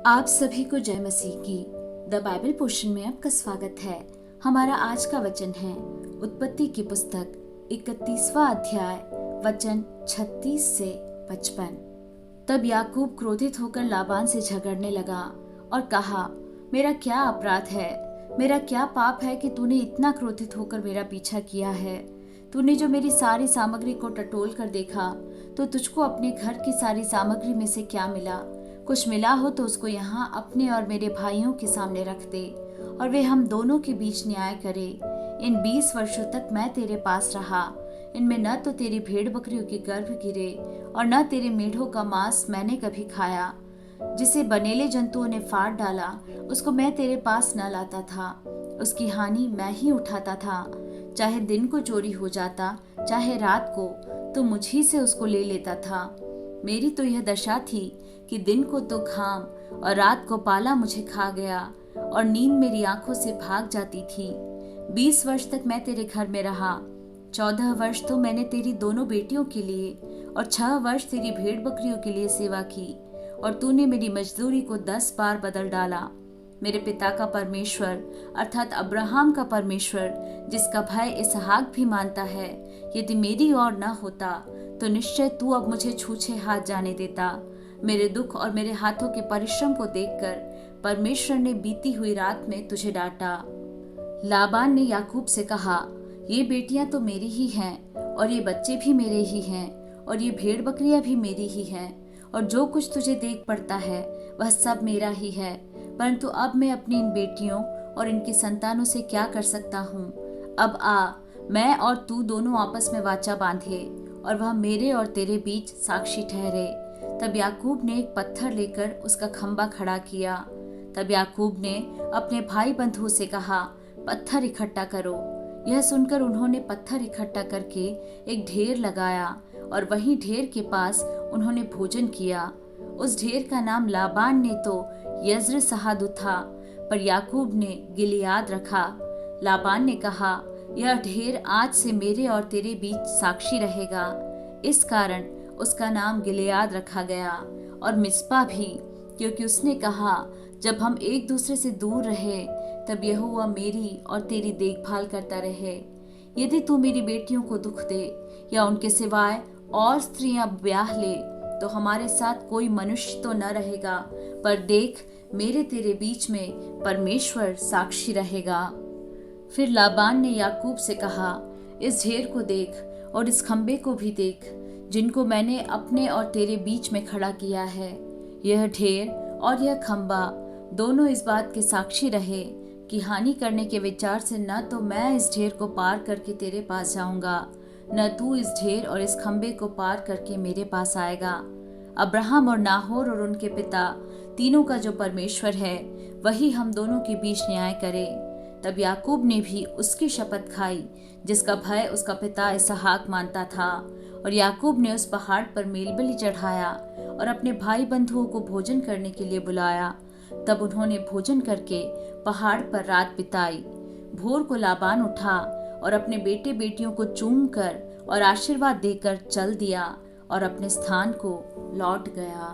आप सभी को जय मसीह की द बाइबल पोर्शन में आपका स्वागत है। हमारा आज का वचन है उत्पत्ति की पुस्तक 31वां अध्याय वचन 36 से 55। तब याकूब क्रोधित होकर लाबान से झगड़ने लगा और कहा, मेरा क्या अपराध है, मेरा क्या पाप है कि तूने इतना क्रोधित होकर मेरा पीछा किया है। तूने जो मेरी सारी सामग्री को टटोल कर देखा तो तुझको अपने घर की सारी सामग्री में से क्या मिला? कुछ मिला हो तो उसको यहाँ अपने और मेरे भाइयों के सामने रख दे और वे हम दोनों के बीच न्याय करे। इन 20 वर्षों तक मैं तेरे पास रहा, इनमें न तो तेरी भेड़ बकरियों के गर्भ गिरे और न तेरे मेढ़ों का मांस मैंने कभी खाया। जिसे बनेले जंतुओं ने फाड़ डाला उसको मैं तेरे पास न लाता था, उसकी हानि मैं ही उठाता था। चाहे दिन को चोरी हो जाता चाहे रात को, तो मुझी से उसको ले लेता था। मेरी तो यह दशा थी कि दिन को तो घाम और रात को पाला मुझे खा गया और नींद मेरी आंखों से भाग जाती थी। 20 वर्ष तक मैं तेरे घर में रहा। 14 वर्ष तो मैंने तेरी दोनों बेटियों के लिए और 6 वर्ष तेरी भेड़ बकरियों के लिए सेवा की, और तूने मेरी मजदूरी को 10 बार बदल डाला। मेरे पिता का परमेश्वर अर्थात अब्राहम का परमेश्वर, जिसका भय इसहाक भी मानता है, यदि मेरी ओर न होता तो निश्चय तू अब मुझे छूछे हाथ जाने देता। मेरे दुख और मेरे हाथों के परिश्रम को देखकर परमेश्वर ने बीती हुई रात में तुझे डांटा। लाबान ने याकूब से कहा, ये बेटियां तो मेरी ही हैं और ये बच्चे भी मेरे ही हैं और ये भेड़ बकरियां भी मेरी ही हैं, और जो कुछ तुझे देख पड़ता है वह सब मेरा ही है। परंतु अब मैं अपनी इन बेटियों और इनकी संतानों से क्या कर सकता हूँ? अब आ, मैं और तू दोनों आपस में वाचा बांधे और वह मेरे और तेरे बीच साक्षी ठहरे। तब याकूब ने एक पत्थर लेकर उसका खंबा खड़ा किया। तब याकूब ने अपने भाई बंधुओं से कहा, पत्थर इकट्ठा करो। यह सुनकर उन्होंने पत्थर इकट्ठा करके एक ढेर लगाया और वहीं ढेर के पास उन्होंने भोजन किया। उस ढेर का नाम लाबान ने तो यज्र सहादु था, पर याकूब ने गिलियाद रखा। लाबान ने कहा, यह ढेर आज से मेरे और तेरे बीच साक्षी रहेगा। इस कारण उसका नाम गिलियाद रखा गया, और मिस्पा भी, क्योंकि उसने कहा, जब हम एक दूसरे से दूर रहे तब यहोवा मेरी और तेरी देखभाल करता रहे। यदि तू मेरी बेटियों को दुख दे या उनके सिवाय और स्त्रियां ब्याह ले तो हमारे साथ कोई मनुष्य तो न रहेगा, पर देख, मेरे तेरे बीच में परमेश्वर साक्षी रहेगा। फिर लाबान ने याकूब से कहा, इस ढेर को देख और इस खंबे को भी देख, जिनको मैंने अपने और तेरे बीच में खड़ा किया है। यह ढेर और यह खंबा दोनों इस बात के साक्षी रहे कि हानि करने के विचार से न तो मैं इस ढेर को पार करके तेरे पास जाऊंगा, न तू इस ढेर और इस खंबे को पार करके मेरे पास आएगा। अब्राहम और नाहोर और उनके पिता तीनों का जो परमेश्वर है, वही हम दोनों के बीच न्याय करे। तब याकूब ने भी उसकी शपथ खाई जिसका भय उसका पिता इसहाक मानता था, और याकूब ने उस पहाड़ पर मेलबलि चढ़ाया और अपने भाई बंधुओं को भोजन करने के लिए बुलाया। तब उन्होंने भोजन करके पहाड़ पर रात बिताई। भोर को लाबान उठा और अपने बेटे बेटियों को चूम कर और आशीर्वाद देकर चल दिया और अपने स्थान को लौट गया।